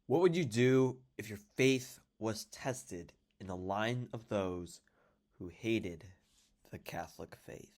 What would you do if your faith was tested in the line of those who hated the Catholic faith?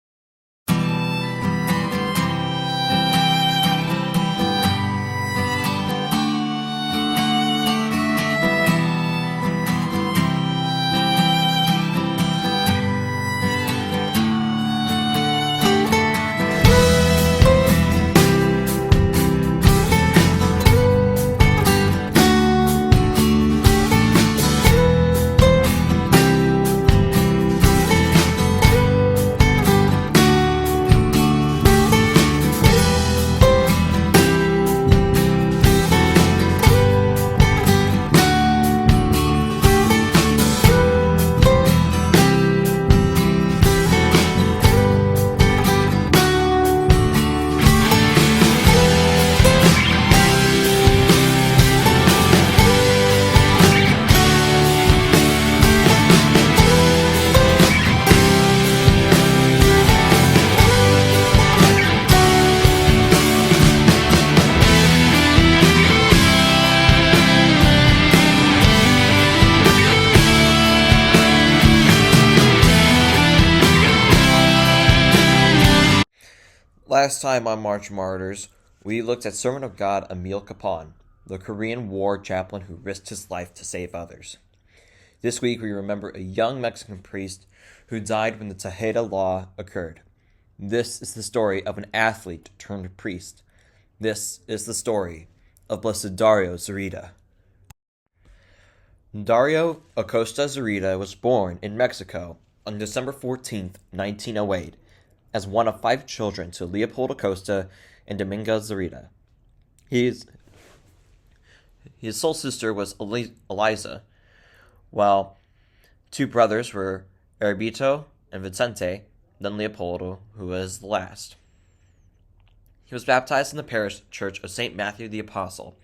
Last time on Martyrs, we looked at Servant of God Emil Kapan, the Korean War chaplain who risked his life to save others. This week we remember a young Mexican priest who died when the Tejeda Law occurred. This is the story of an athlete turned priest. This is the story of Blessed Dario Zurita. Dario Acosta Zurita was born in Mexico on December 14, 1908, as one of 5 children to Leopold Acosta and Dominga Zurita. His sole sister was Eliza, while 2 brothers were Heribito and Vicente, then Leopoldo, who was the last. He was baptized in the parish church of St. Matthew the Apostle.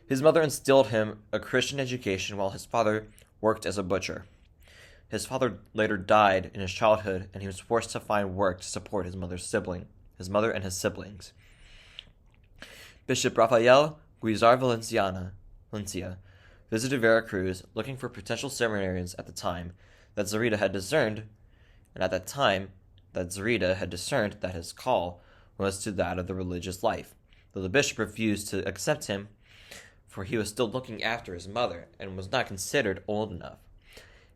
His mother instilled him a Christian education while his father worked as a butcher. His father later died in his childhood, and he was forced to find work to support his mother and his siblings. Bishop Rafael Guizar Valencia visited Veracruz looking for potential seminarians at the time that Zurita had discerned that his call was to that of the religious life, though the bishop refused to accept him, for he was still looking after his mother and was not considered old enough.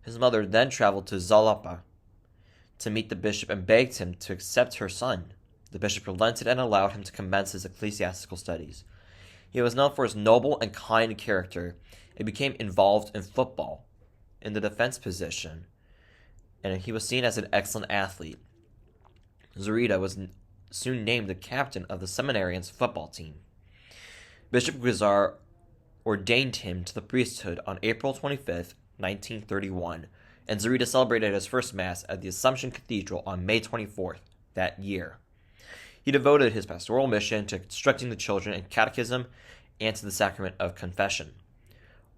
His mother then traveled to Jalapa to meet the bishop and begged him to accept her son. The bishop relented and allowed him to commence his ecclesiastical studies. He was known for his noble and kind character and became involved in football, in the defense position, and he was seen as an excellent athlete. Zurita was soon named the captain of the seminarian's football team. Bishop Guizar ordained him to the priesthood on April 25th, 1931, and Zurita celebrated his first Mass at the Assumption Cathedral on May 24th that year. He devoted his pastoral mission to instructing the children in catechism and to the sacrament of confession.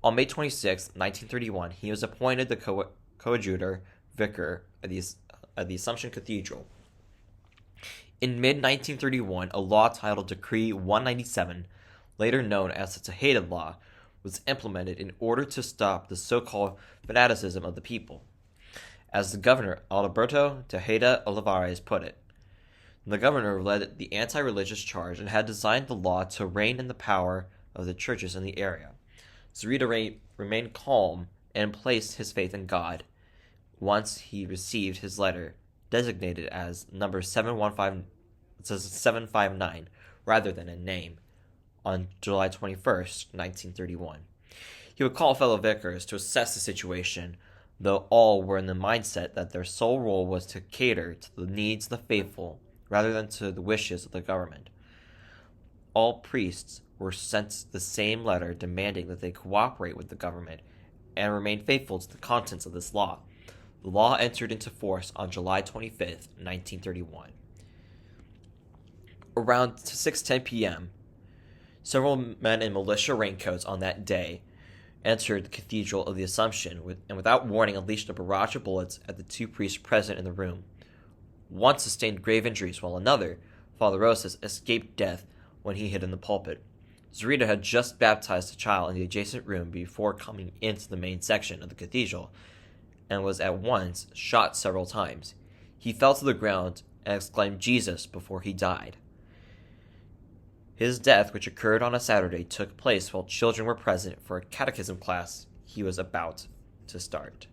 On May 26, 1931, he was appointed the coadjutor vicar at the Assumption Cathedral. In mid-1931, a law titled Decree 197, later known as the Tejeda Law, was implemented in order to stop the so-called fanaticism of the people. As the governor, Alberto Tejeda Olivares, put it, the governor led the anti-religious charge and had designed the law to rein in the power of the churches in the area. Zurita remained calm and placed his faith in God. Once he received his letter, designated as number 759, rather than a name, on July 21st, 1931. He would call fellow vicars to assess the situation, though all were in the mindset that their sole role was to cater to the needs of the faithful rather than to the wishes of the government. All priests were sent the same letter demanding that they cooperate with the government and remain faithful to the contents of this law. The law entered into force on July 25th, 1931. Around 6:10 p.m., several men in militia raincoats on that day entered the Cathedral of the Assumption and without warning unleashed a barrage of bullets at the 2 priests present in the room. One sustained grave injuries while another, Father Rosas, escaped death when he hid in the pulpit. Zurita had just baptized a child in the adjacent room before coming into the main section of the cathedral, and was at once shot several times. He fell to the ground and exclaimed "Jesus" before he died. His death, which occurred on a Saturday, took place while children were present for a catechism class he was about to start.